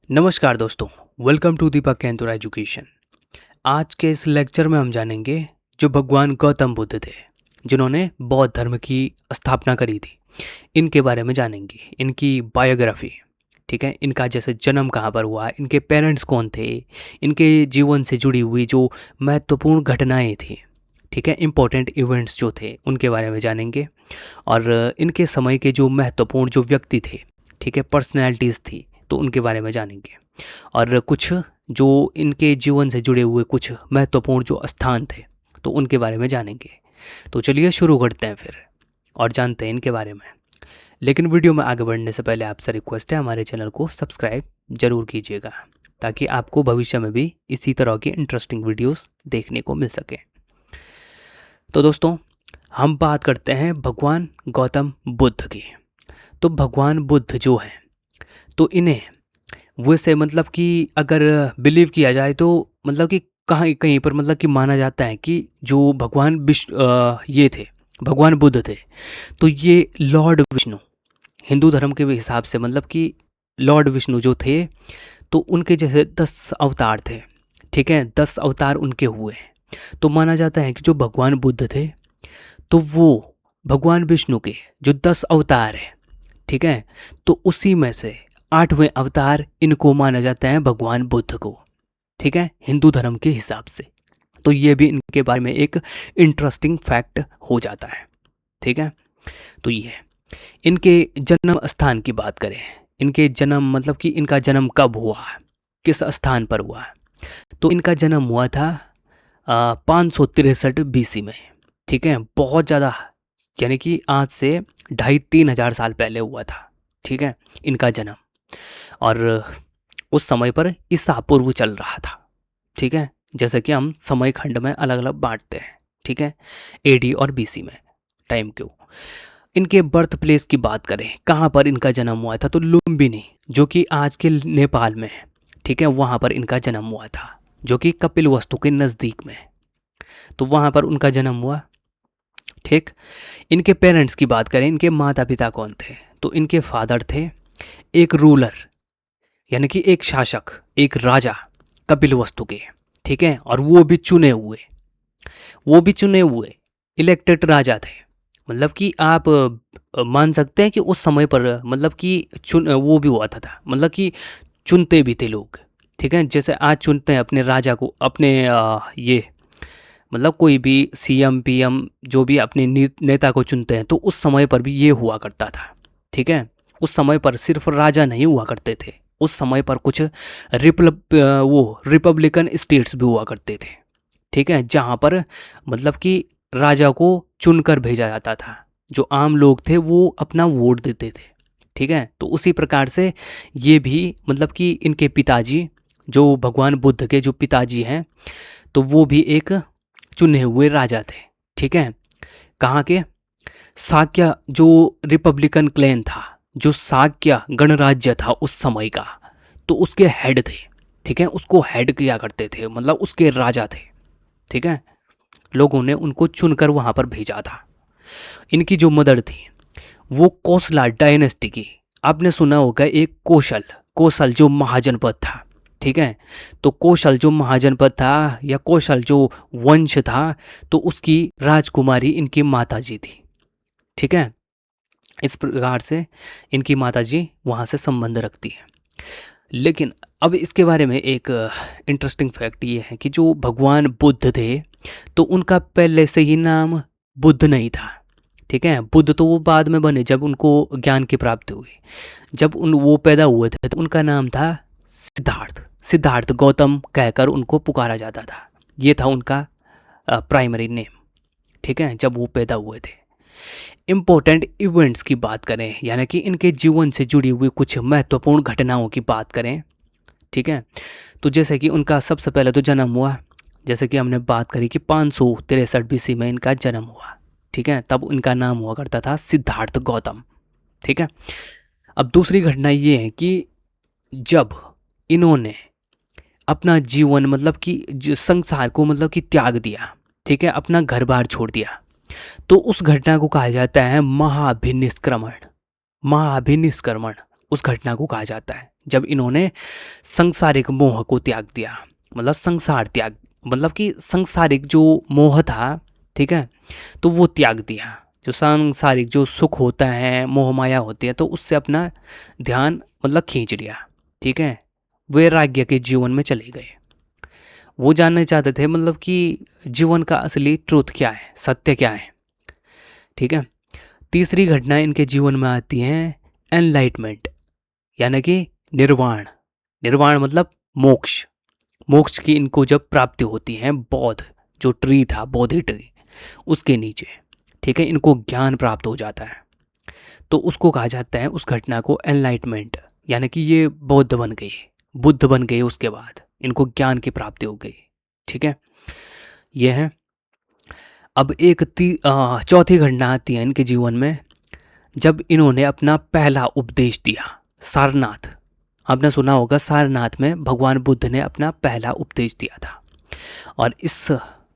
नमस्कार दोस्तों, welcome to Deepak Kaintura Education. आज के इस लेक्चर में हम जानेंगे जो भगवान गौतम बुद्ध थे, जिन्होंने बौद्ध धर्म की स्थापना करी थी। इनके बारे में जानेंगे, इनकी बायोग्राफी। ठीक है, इनका जैसे जन्म कहाँ पर हुआ, इनके पेरेंट्स कौन थे, इनके जीवन से जुड़ी हुई जो महत्वपूर्ण घटनाएं थी, ठीक है, इम्पोर्टेंट इवेंट्स जो थे उनके बारे में जानेंगे। और इनके समय के जो महत्वपूर्ण जो व्यक्ति थे, ठीक है, पर्सनैलिटीज़ थी, तो उनके बारे में जानेंगे। और कुछ जो इनके जीवन से जुड़े हुए कुछ महत्वपूर्ण जो स्थान थे, तो उनके बारे में जानेंगे। तो चलिए शुरू करते हैं फिर और जानते हैं इनके बारे में। लेकिन वीडियो में आगे बढ़ने से पहले आपसे रिक्वेस्ट है, हमारे चैनल को सब्सक्राइब जरूर कीजिएगा, ताकि आपको भविष्य में भी इसी तरह की इंटरेस्टिंग वीडियोस देखने को मिल सके। तो दोस्तों, हम बात करते हैं भगवान गौतम बुद्ध की। तो भगवान बुद्ध जो हैं, तो इन्हें वैसे मतलब कि अगर बिलीव किया जाए तो मतलब कि कहीं कहीं पर मतलब कि माना जाता है कि जो भगवान ये थे, भगवान बुद्ध थे, तो ये लॉर्ड विष्णु, हिंदू धर्म के हिसाब से मतलब कि लॉर्ड विष्णु जो थे, तो उनके जैसे 10 अवतार थे। ठीक है, 10 अवतार उनके हुए हैं। तो माना जाता है कि जो भगवान बुद्ध थे, तो वो भगवान विष्णु के जो 10 अवतार हैं, ठीक है, तो उसी में से 8वें अवतार इनको माना जाता है भगवान बुद्ध को। ठीक है, हिंदू धर्म के हिसाब से। तो ये भी इनके बारे में एक इंटरेस्टिंग फैक्ट हो जाता है। ठीक है, तो ये इनके जन्म स्थान की बात करें, इनके जन्म मतलब कि इनका जन्म कब हुआ, किस स्थान पर हुआ, तो इनका जन्म हुआ था 563 BC में। ठीक है, बहुत ज़्यादा, यानी कि आज से 2,500-3 हज़ार साल पहले हुआ था। ठीक है, इनका जन्म। और उस समय पर ईसा पूर्व चल रहा था। ठीक है, जैसे कि हम समय खंड में अलग अलग बांटते हैं। ठीक है, AD और BC में टाइम क्यों। इनके बर्थ प्लेस की बात करें, कहाँ पर इनका जन्म हुआ था, तो लुम्बिनी, जो कि आज के नेपाल में है। ठीक है, वहाँ पर इनका जन्म हुआ था, जो कि कपिलवस्तु के नज़दीक में है। तो वहाँ पर उनका जन्म हुआ। ठीक, इनके पेरेंट्स की बात करें, इनके माता पिता कौन थे, तो इनके फादर थे एक रूलर, यानी कि एक शासक, एक राजा कपिलवस्तु के। ठीक है, और वो भी चुने हुए इलेक्टेड राजा थे। मतलब कि आप मान सकते हैं कि उस समय पर मतलब कि वो भी हुआ था मतलब कि चुनते भी थे लोग। ठीक है, जैसे आज चुनते हैं अपने राजा को, अपने ये मतलब कोई भी CM PM जो भी अपने नेता को चुनते हैं, तो उस समय पर भी ये हुआ करता था। ठीक है, उस समय पर सिर्फ राजा नहीं हुआ करते थे, उस समय पर कुछ रिपब्लिकन स्टेट्स भी हुआ करते थे। ठीक है, जहाँ पर मतलब कि राजा को चुनकर भेजा जाता था, जो आम लोग थे वो अपना वोट देते थे। ठीक है, तो उसी प्रकार से ये भी मतलब कि इनके पिताजी, जो भगवान बुद्ध के जो पिताजी हैं, तो वो भी एक चुने हुए राजा थे। ठीक है, कहाँ के, शाक्य जो रिपब्लिकन क्लैन था, जो शाक्य गणराज्य था उस समय का, तो उसके हेड थे। ठीक है, उसको हेड किया करते थे, मतलब उसके राजा थे। ठीक है, लोगों ने उनको चुनकर वहाँ पर भेजा था। इनकी जो मदर थी वो कोसला डायनेस्टी की, आपने सुना होगा एक कोशल जो महाजनपद था। ठीक है, तो कोशल जो महाजनपद था या कोशल जो वंश था, तो उसकी राजकुमारी इनकी माताजी थी। ठीक है, इस प्रकार से इनकी माताजी वहाँ से संबंध रखती है। लेकिन अब इसके बारे में एक इंटरेस्टिंग फैक्ट ये है कि जो भगवान बुद्ध थे, तो उनका पहले से ही नाम बुद्ध नहीं था। ठीक है, बुद्ध तो वो बाद में बने जब उनको ज्ञान की प्राप्ति हुई। जब वो पैदा हुए थे तो उनका नाम था सिद्धार्थ गौतम कहकर उनको पुकारा जाता था। ये था उनका प्राइमरी नेम। ठीक है, जब वो पैदा हुए थे। इम्पोर्टेंट इवेंट्स की बात करें, यानी कि इनके जीवन से जुड़ी हुई कुछ महत्वपूर्ण घटनाओं की बात करें। ठीक है, तो जैसे कि उनका सबसे पहले तो जन्म हुआ, जैसे कि हमने बात करी कि 563 BC में इनका जन्म हुआ। ठीक है, तब इनका नाम हुआ करता था सिद्धार्थ गौतम। ठीक है, अब दूसरी घटना ये है कि जब इन्होंने अपना जीवन मतलब कि संसार को मतलब कि त्याग दिया, ठीक है, अपना घर बार छोड़ दिया, तो उस घटना को कहा जाता है महाभिनिष्क्रमण। महाभिनिष्क्रमण उस घटना को कहा जाता है, जब इन्होंने सांसारिक मोह को त्याग दिया, मतलब संसार त्याग, मतलब कि सांसारिक जो मोह था, ठीक है, तो वो त्याग दिया। जो सांसारिक जो सुख होता है, मोह माया होती है, तो उससे अपना ध्यान मतलब खींच लिया, ठीक है, वैराग्य के जीवन में चले गए। वो जानना चाहते थे मतलब कि जीवन का असली ट्रूथ क्या है, सत्य क्या है, ठीक है। तीसरी घटना इनके जीवन में आती है एनलाइटमेंट, यानी कि निर्वाण। निर्वाण मतलब मोक्ष। मोक्ष की इनको जब प्राप्ति होती है, बौद्ध जो ट्री था, बोधि ट्री, उसके नीचे, ठीक है, इनको ज्ञान प्राप्त हो जाता है। तो उसको कहा जाता है, उस घटना को एनलाइटमेंट, यानी कि ये बौद्ध बन गए, बुद्ध बन गए, उसके बाद इनको ज्ञान की प्राप्ति हो गई, ठीक है। ये है। अब एक चौथी घटना आती है इनके जीवन में, जब इन्होंने अपना पहला उपदेश दिया। सारनाथ, आपने सुना होगा, सारनाथ में भगवान बुद्ध ने अपना पहला उपदेश दिया था। और इस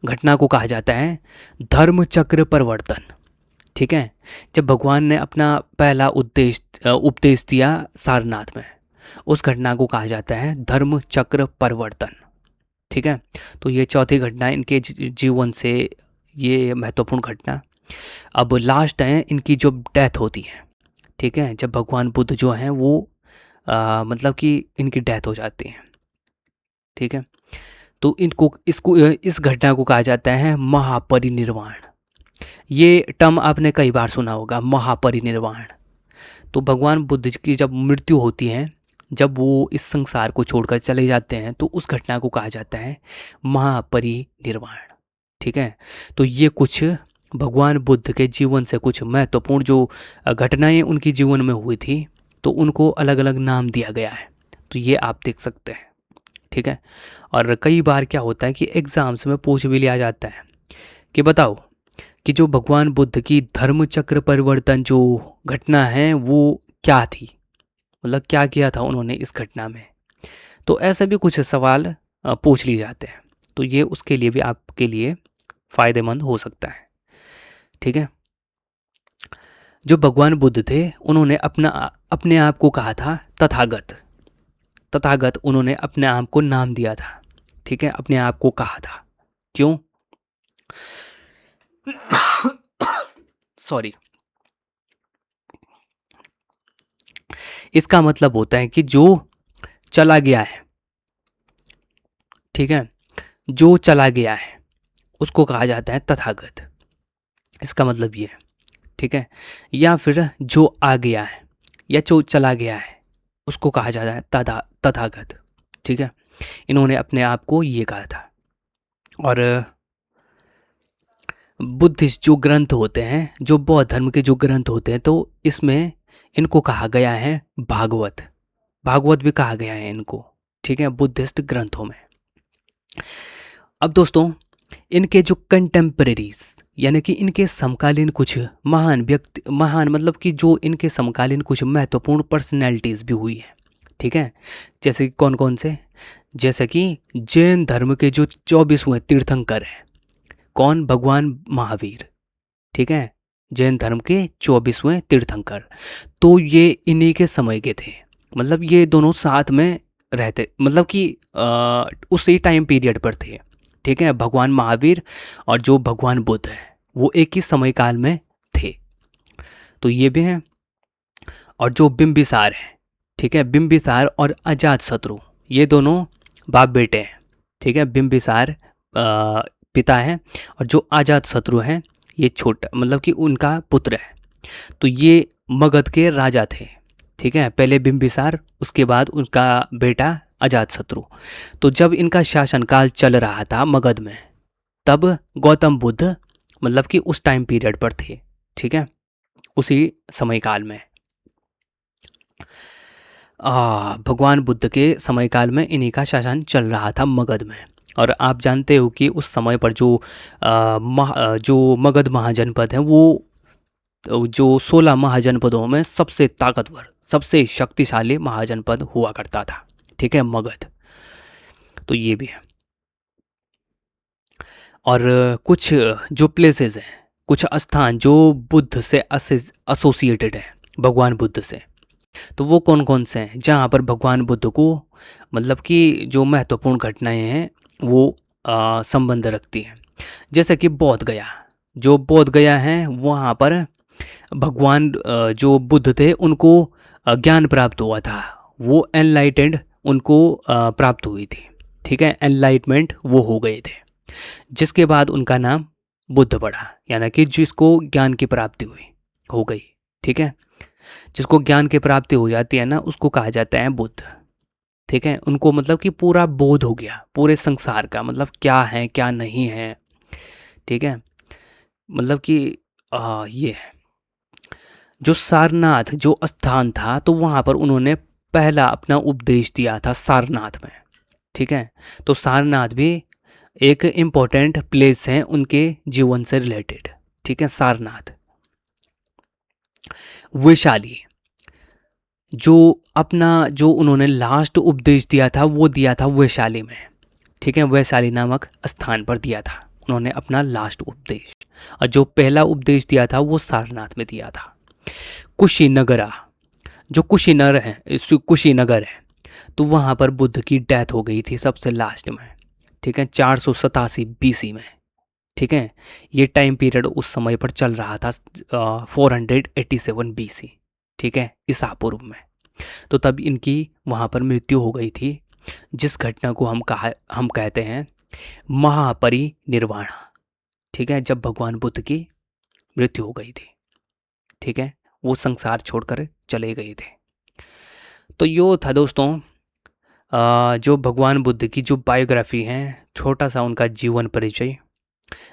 घटना को कहा जाता है धर्म चक्र परिवर्तन, ठीक है। जब भगवान ने अपना पहला उपदेश दिया सारनाथ में, उस घटना को कहा जाता है धर्म चक्र परिवर्तन, ठीक है। तो ये चौथी घटना इनके जीवन से, ये महत्वपूर्ण घटना। अब लास्ट है इनकी जो डेथ होती है, ठीक है, जब भगवान बुद्ध जो हैं वो मतलब कि इनकी डेथ हो जाती है, ठीक है। तो इस घटना को कहा जाता है महापरिनिर्वाण। ये टर्म आपने कई बार सुना होगा, महापरिनिर्वाण। तो भगवान बुद्ध की जब मृत्यु होती है, जब वो इस संसार को छोड़कर चले जाते हैं, तो उस घटना को कहा जाता है महापरिनिर्वाण, ठीक है। तो ये कुछ भगवान बुद्ध के जीवन से कुछ महत्वपूर्ण जो घटनाएं उनके जीवन में हुई थी, तो उनको अलग अलग नाम दिया गया है। तो ये आप देख सकते हैं, ठीक है। और कई बार क्या होता है कि एग्ज़ाम्स में पूछ भी लिया जाता है कि बताओ कि जो भगवान बुद्ध की धर्म चक्र परिवर्तन जो घटना है वो क्या थी, मतलब क्या किया था उन्होंने इस घटना में। तो ऐसे भी कुछ सवाल पूछ लिए जाते हैं, तो ये उसके लिए भी आपके लिए फ़ायदेमंद हो सकता है, ठीक है। जो भगवान बुद्ध थे, उन्होंने अपने आप को कहा था तथागत। तथागत उन्होंने अपने आप को नाम दिया था, ठीक है, अपने आप को कहा था। क्यों? सॉरी। इसका मतलब होता है कि जो चला गया है, ठीक है, जो चला गया है उसको कहा जाता है तथागत। इसका मतलब ये है, ठीक है। या फिर जो आ गया है या जो चला गया है उसको कहा जाता है तथागत, ठीक है। इन्होंने अपने आप को ये कहा था। और बुद्धिस्ट जो ग्रंथ होते हैं, जो बौद्ध धर्म के जो ग्रंथ होते हैं, तो इसमें इनको कहा गया है भागवत। भागवत भी कहा गया है इनको, ठीक है, बुद्धिस्ट ग्रंथों में। अब दोस्तों, इनके जो कंटेम्परेरीज, यानी कि इनके समकालीन कुछ महान व्यक्ति, महान मतलब कि जो इनके समकालीन कुछ महत्वपूर्ण पर्सनैलिटीज़ भी हुई हैं, ठीक है। जैसे कि कौन कौन से, जैसे कि जैन धर्म के जो 24वें तीर्थंकर हैं, कौन? भगवान महावीर, ठीक है, जैन धर्म के 24वें तीर्थंकर। तो ये इन्हीं के समय के थे, मतलब ये दोनों साथ में रहते, मतलब कि उसी टाइम पीरियड पर थे, ठीक है। भगवान महावीर और जो भगवान बुद्ध है वो एक ही समय काल में थे, तो ये भी हैं। और जो बिंबिसार है, ठीक है, बिंबिसार और अजातशत्रु, ये दोनों बाप बेटे हैं, ठीक है। बिंबिसार पिता हैं और जो अजातशत्रु हैं ये छोटा, मतलब कि उनका पुत्र है। तो ये मगध के राजा थे, ठीक है, पहले बिंबिसार, उसके बाद उनका बेटा अजातशत्रु। तो जब इनका शासनकाल चल रहा था मगध में, तब गौतम बुद्ध मतलब कि उस टाइम पीरियड पर थे, ठीक है, उसी समय काल में। भगवान बुद्ध के समय काल में इन्हीं का शासन चल रहा था मगध में। और आप जानते हो कि उस समय पर जो मगध महाजनपद है, वो जो 16 महाजनपदों में सबसे ताकतवर, सबसे शक्तिशाली महाजनपद हुआ करता था, ठीक है, मगध। तो ये भी है। और कुछ जो प्लेसेस हैं, कुछ स्थान जो बुद्ध से एसोसिएटेड है, भगवान बुद्ध से, तो वो कौन कौन से हैं जहाँ पर भगवान बुद्ध को मतलब कि जो महत्वपूर्ण घटनाएं हैं वो संबंध रखती हैं। जैसे कि बोध गया, जो बोध गया है वहाँ पर भगवान जो बुद्ध थे उनको ज्ञान प्राप्त हुआ था, वो एनलाइटेंड उनको प्राप्त हुई थी। ठीक है, एनलाइटमेंट वो हो गए थे, जिसके बाद उनका नाम बुद्ध पड़ा, यानी कि जिसको ज्ञान की प्राप्ति हुई हो गई। ठीक है, जिसको ज्ञान की प्राप्ति हो जाती है ना उसको कहा जाता है बुद्ध। ठीक है, उनको मतलब कि पूरा बोध हो गया पूरे संसार का, मतलब क्या है क्या नहीं है। ठीक है, मतलब कि ये है जो सारनाथ जो स्थान था, तो वहाँ पर उन्होंने पहला अपना उपदेश दिया था सारनाथ में। ठीक है, तो सारनाथ भी एक इम्पोर्टेंट प्लेस है उनके जीवन से रिलेटेड। ठीक है, सारनाथ। वैशाली, जो अपना जो उन्होंने लास्ट उपदेश दिया था वो दिया था वैशाली में। ठीक है, वैशाली नामक स्थान पर दिया था उन्होंने अपना लास्ट उपदेश, और जो पहला उपदेश दिया था वो सारनाथ में दिया था। कुशीनगरा, जो कुशीनगर है, तो वहाँ पर बुद्ध की डेथ हो गई थी सबसे लास्ट में। ठीक है, 487 BC में। ठीक है, ये टाइम पीरियड उस समय पर चल रहा था 487 BC। ठीक है, ईसा पूर्व में। तो तब इनकी वहाँ पर मृत्यु हो गई थी, जिस घटना को हम कहते हैं महापरिनिर्वाण। ठीक है, जब भगवान बुद्ध की मृत्यु हो गई थी। ठीक है, वो संसार छोड़कर चले गए थे। तो यो था दोस्तों जो भगवान बुद्ध की जो बायोग्राफी है, छोटा सा उनका जीवन परिचय।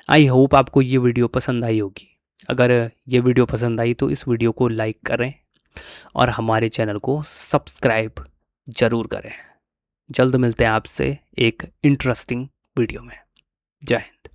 आई होप आपको ये वीडियो पसंद आई होगी। अगर ये वीडियो पसंद आई तो इस वीडियो को लाइक करें और हमारे चैनल को सब्सक्राइब ज़रूर करें। जल्द मिलते हैं आपसे एक इंटरेस्टिंग वीडियो में। जय हिंद।